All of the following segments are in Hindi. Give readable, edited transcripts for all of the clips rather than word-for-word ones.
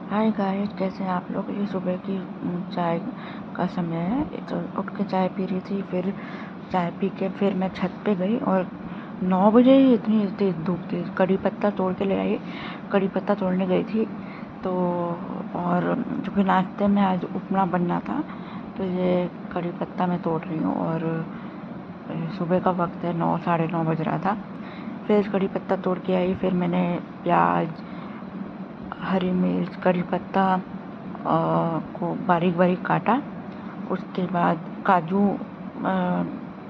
हाय गाइस, कैसे हैं आप लोग। ये सुबह की चाय का समय है तो उठ के चाय पी रही थी। फिर चाय पी के फिर मैं छत पे गई और 9 बजे ही इतनी तेज़ धूप थी। कड़ी पत्ता तोड़ के ले आई। कड़ी पत्ता तोड़ने गई थी तो और क्योंकि नाश्ते में आज उपमा बनना था तो ये कड़ी पत्ता मैं तोड़ रही हूँ। और सुबह का वक्त है, 9 साढ़े 9 बज रहा था। फिर कड़ी पत्ता तोड़ के आई। फिर मैंने प्याज, हरी मिर्च, कड़ी पत्ता को बारीक बारीक काटा। उसके बाद काजू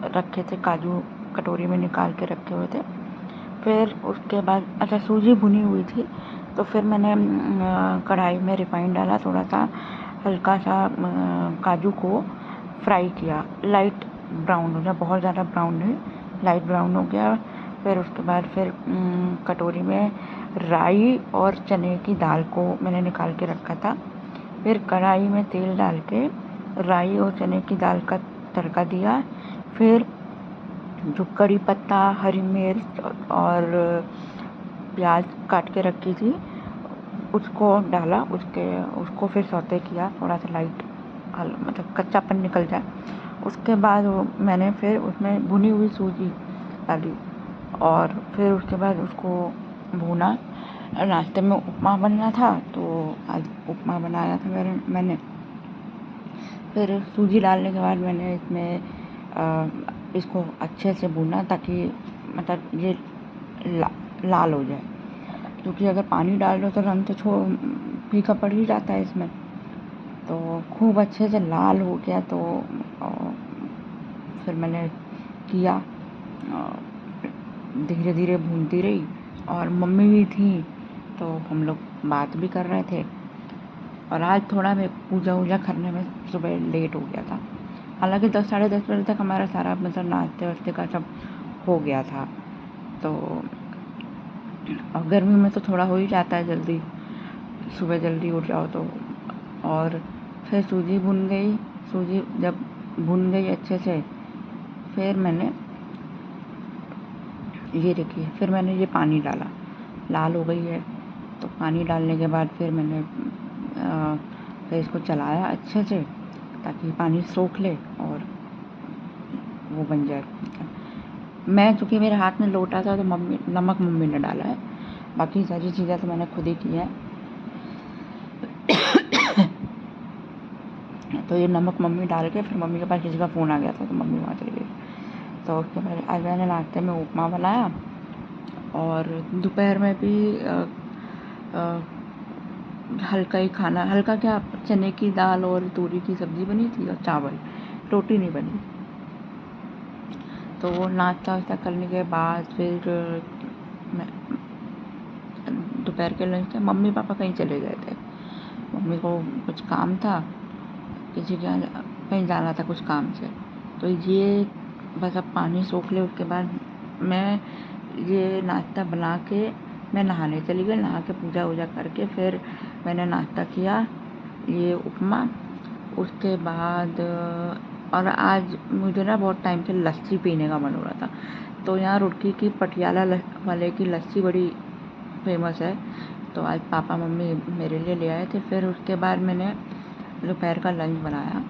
रखे थे, काजू कटोरी में निकाल के रखे हुए थे। फिर उसके बाद सूजी भुनी हुई थी तो फिर मैंने कढ़ाई में रिफाइंड डाला, थोड़ा सा हल्का सा काजू को फ्राई किया, लाइट ब्राउन हो गया, बहुत ज़्यादा ब्राउन नहीं, लाइट ब्राउन हो गया। फिर उसके बाद फिर कटोरी में राई और चने की दाल को मैंने निकाल के रखा था। फिर कढ़ाई में तेल डाल के राई और चने की दाल का तड़का दिया। फिर जो कड़ी पत्ता, हरी मिर्च और प्याज काट के रखी थी उसको डाला। उसको फिर सौते किया, थोड़ा सा लाइट मतलब कच्चापन निकल जाए। उसके बाद मैंने फिर उसमें भुनी हुई सूजी डाली और फिर उसके बाद उसको भूना। नाश्ते में उपमा बनना था तो आज उपमा बनाया था मैंने। फिर सूजी डालने के बाद मैंने इसको अच्छे से भूना ताकि मतलब ये लाल हो जाए, क्योंकि अगर पानी डाल दो तो रंग तो फीका पड़ ही जाता है इसमें। तो खूब अच्छे से लाल हो गया तो फिर मैंने किया, धीरे धीरे भूनती रही। और मम्मी भी थी तो हम लोग बात भी कर रहे थे। और आज थोड़ा मैं पूजा वूजा करने में सुबह लेट हो गया था। हालांकि 10 साढ़े 10 बजे तक हमारा सारा मतलब नाश्ते वास्ते का सब हो गया था। तो गर्मी में तो थोड़ा हो ही जाता है जल्दी, सुबह जल्दी उठ जाओ तो। और फिर सूजी भुन गई। सूजी जब भुन गई अच्छे से, फिर मैंने ये देखिए, फिर मैंने ये पानी डाला, लाल हो गई है तो पानी डालने के बाद फिर मैंने फिर इसको चलाया अच्छे से ताकि पानी सोख ले और वो बन जाए। मैं चूँकि मेरे हाथ में लोटा था तो नमक मम्मी ने डाला है, बाकी सारी चीज़ें तो मैंने खुद ही की है। तो ये नमक मम्मी डाल के फिर मम्मी के पास किसी का फ़ोन आ गया था तो मम्मी वहाँ चली गई। तो उसके बाद आज मैंने नाश्ते में उपमा बनाया और दोपहर में भी हल्का ही खाना, हल्का क्या, चने की दाल और तूरी की सब्ज़ी बनी थी और चावल, रोटी नहीं बनी। तो वो नाश्ता वास्ता करने के बाद फिर मैं दोपहर के लंच में मम्मी पापा कहीं चले गए थे। मम्मी को कुछ काम था, किसी के यहाँ कहीं जाना था कुछ काम से। तो ये बस अब पानी सोख ले उसके बाद मैं ये नाश्ता बना के मैं नहाने चली गई। नहा के पूजा वूजा करके फिर मैंने नाश्ता किया, ये उपमा। उसके बाद और आज मुझे ना बहुत टाइम से लस्सी पीने का मन हो रहा था। तो यहाँ रुड़की की पटियाला वाले की लस्सी बड़ी फेमस है, तो आज पापा मम्मी मेरे लिए ले आए थे। फिर उसके बाद मैंने दोपहर का लंच बनाया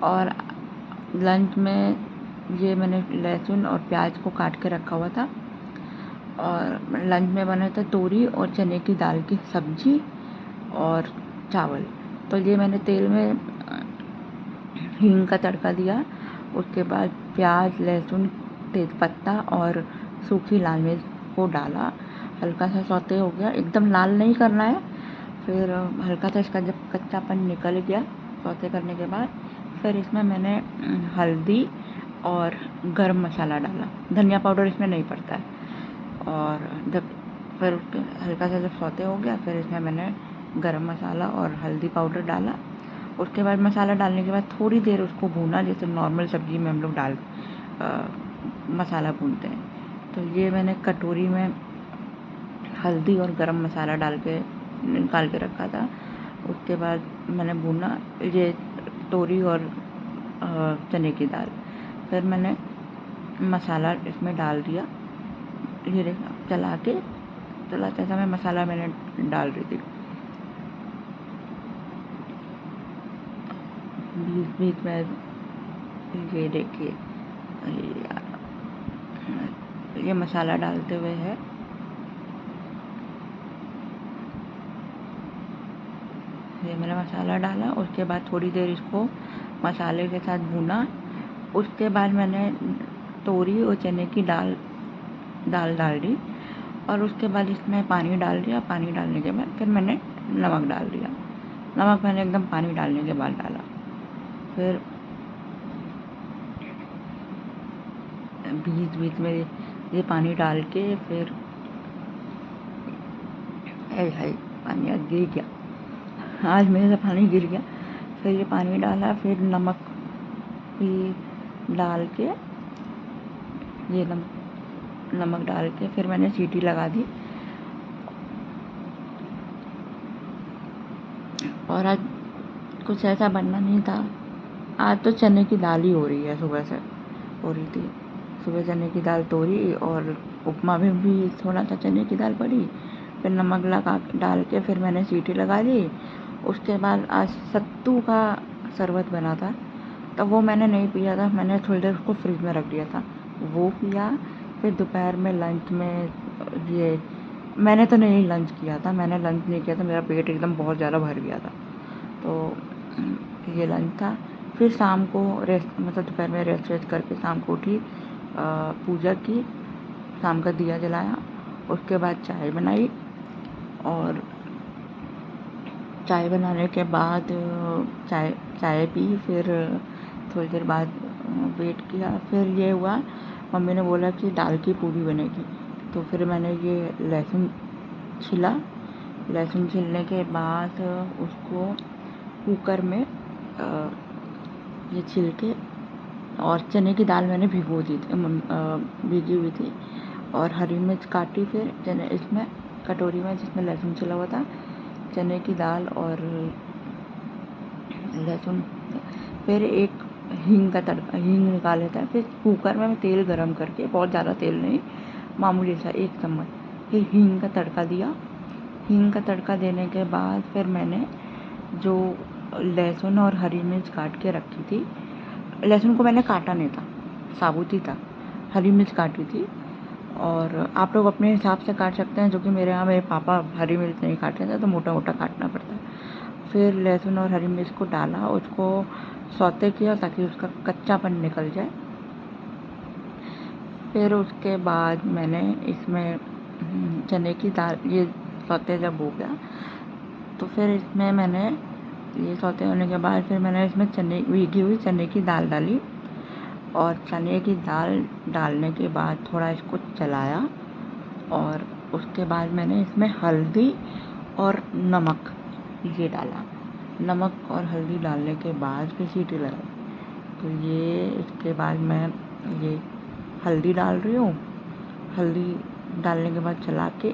और लंच में ये मैंने लहसुन और प्याज को काट के रखा हुआ था। और लंच में बने थे तोरी और चने की दाल की सब्जी और चावल। तो ये मैंने तेल में हींग का तड़का दिया। उसके बाद प्याज, लहसुन, तेज़पत्ता और सूखी लाल मिर्च को डाला। हल्का सा सौते हो गया, एकदम लाल नहीं करना है। फिर हल्का सा इसका जब कच्चापन निकल गया सौते करने के बाद, फिर इसमें मैंने हल्दी और गरम मसाला डाला। धनिया पाउडर इसमें नहीं पड़ता है। और जब फिर हल्का सा जब सौते हो गया, फिर इसमें मैंने गरम मसाला और हल्दी पाउडर डाला। उसके बाद मसाला डालने के बाद थोड़ी देर उसको भूना, जैसे नॉर्मल सब्ज़ी में हम लोग मसाला भूनते हैं। तो ये मैंने कटोरी में हल्दी और गरम मसाला डाल के निकाल के रखा था। उसके बाद मैंने भूना ये तोरी और चने की दाल। फिर मैंने मसाला इसमें डाल दिया, धीरे चलाते समय मसाला मैंने डाल रही थी। बीच बीच में ये देखिए, ये मसाला डालते हुए है। ये मैंने मसाला डाला, उसके बाद थोड़ी देर इसको मसाले के साथ भूना। उसके बाद मैंने तोरी और चने की दाल डाल दी, और उसके बाद इसमें पानी डाल दिया। पानी डालने के बाद फिर मैंने नमक डाल दिया। नमक मैंने एकदम पानी डालने के बाद डाला। फिर बीच बीच में ये पानी डाल के फिर हाय पानी आज गिर गया, आज मेरे से पानी गिर गया। फिर ये पानी डाला, फिर नमक भी डाल के, ये नमक डाल के फिर मैंने सीटी लगा दी। और आज कुछ ऐसा बनना नहीं था। आज तो चने की दाल ही हो रही है, सुबह से हो रही थी। सुबह चने की दाल तोड़ी, और उपमा में भी थोड़ा सा चने की दाल पड़ी। फिर नमक लगा डाल के फिर मैंने सीटी लगा ली। उसके बाद आज सत्तू का शरबत बना था, तब वो मैंने नहीं पिया था। मैंने थोड़ी देर उसको फ्रिज में रख दिया था, वो पिया। फिर दोपहर में लंच में ये मैंने तो नहीं लंच किया था, मैंने लंच नहीं किया था, मेरा पेट एकदम बहुत ज़्यादा भर गया था, तो ये लंच था। फिर शाम को रेस्ट, मतलब दोपहर में रेस्ट करके शाम को उठी, पूजा की, शाम का दिया जलाया। उसके बाद चाय बनाई, और चाय बनाने के बाद चाय पी। फिर थोड़ी देर बाद वेट किया। फिर ये हुआ, मम्मी ने बोला कि दाल की पूरी बनेगी, तो फिर मैंने ये लहसुन छिला। लहसुन छिलने के बाद उसको कुकर में ये छिल के, और चने की दाल मैंने भीगी हुई थी, और हरी मिर्च काटी। फिर चने इसमें कटोरी में जिसमें लहसुन छिला हुआ था, चने की दाल और लहसुन। फिर एक हींग का तड़का, हींग निकाल लेता है। फिर कुकर में तेल गरम करके, बहुत ज़्यादा तेल नहीं, मामूली सा 1 चम्मच, फिर हींग का तड़का दिया। हींग का तड़का देने के बाद फिर मैंने जो लहसुन और हरी मिर्च काट के रखी थी, लहसुन को मैंने काटा नहीं था, साबुत ही था। हरी मिर्च काटी थी, और आप लोग अपने हिसाब से काट सकते हैं, जो कि मेरे यहाँ मेरे पापा हरी मिर्च नहीं काटते थे, तो मोटा मोटा काटना पड़ता है। फिर लहसुन और हरी मिर्च को डाला, उसको सौते किया ताकि उसका कच्चापन निकल जाए। फिर उसके बाद मैंने इसमें चने की दाल, ये सौते जब हो गया, तो फिर इसमें मैंने ये सौते होने के बाद फिर मैंने इसमें भीगी हुई चने की दाल डाली, और चने की दाल डालने के बाद थोड़ा इसको चलाया, और उसके बाद मैंने इसमें हल्दी और नमक ये डाला। नमक और हल्दी डालने के बाद फिर सीटी लगाई। तो ये इसके बाद मैं ये हल्दी डाल रही हूँ। हल्दी डालने के बाद चला के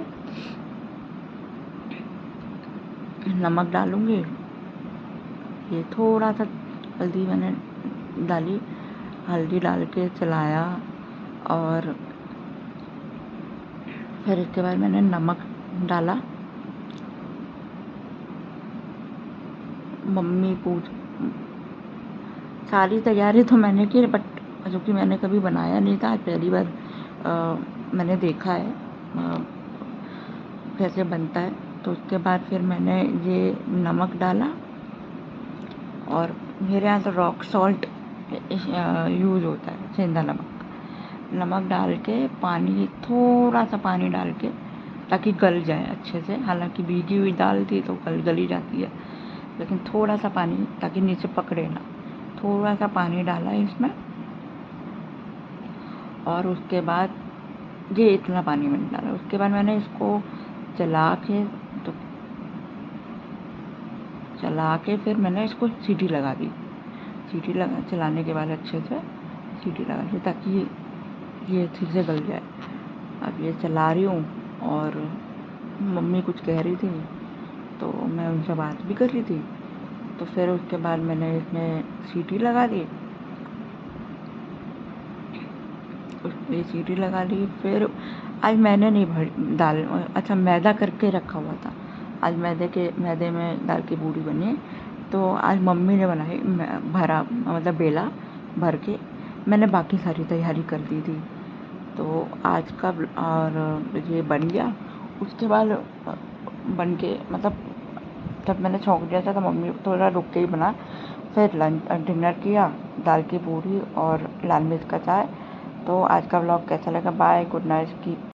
नमक डालूँगी। ये थोड़ा सा हल्दी मैंने डाली, हल्दी डाल के चलाया, और फिर इसके बाद मैंने नमक डाला। मम्मी सारी तैयारी तो मैंने की, बट जो कि मैंने कभी बनाया नहीं था, पहली बार मैंने देखा है कैसे बनता है। तो उसके बाद फिर मैंने ये नमक डाला, और मेरे यहाँ तो रॉक सॉल्ट यूज़ होता है, सेंधा नमक डाल के, पानी, थोड़ा सा पानी डाल के, ताकि गल जाए अच्छे से। हालांकि भीगी हुई दाल थी तो गली जाती है, लेकिन थोड़ा सा पानी, ताकि नीचे पकड़े ना, थोड़ा सा पानी डाला इसमें। और उसके बाद ये इतना पानी मैंने डाला। उसके बाद मैंने इसको तो चला के फिर मैंने इसको सीटी लगा दी। चलाने के बाद अच्छे से सीटी लगा दी, ताकि ये ठीक से गल जाए। अब ये चला रही हूँ, और मम्मी कुछ कह रही थी, तो मैं उनसे बात भी कर रही थी। तो फिर उसके बाद मैंने इसमें सीटी लगा दी। ये सीटी लगा ली। फिर आज मैंने नहीं भरी दाल, अच्छा मैदा करके रखा हुआ था। आज मैदे में दाल की पूड़ी बनी। तो आज मम्मी ने बनाई, भरा मतलब बेला भर के, मैंने बाकी सारी तैयारी कर दी थी। तो आज का और ये बन गया। उसके बाद बन के मतलब जब मैंने छोंक दिया था तो मम्मी थोड़ा रुक के ही बना। फिर डिनर किया, दाल की पूरी और लाल मिर्च का चाय। तो आज का व्लॉग कैसा लगा? बाय, गुड नाइट की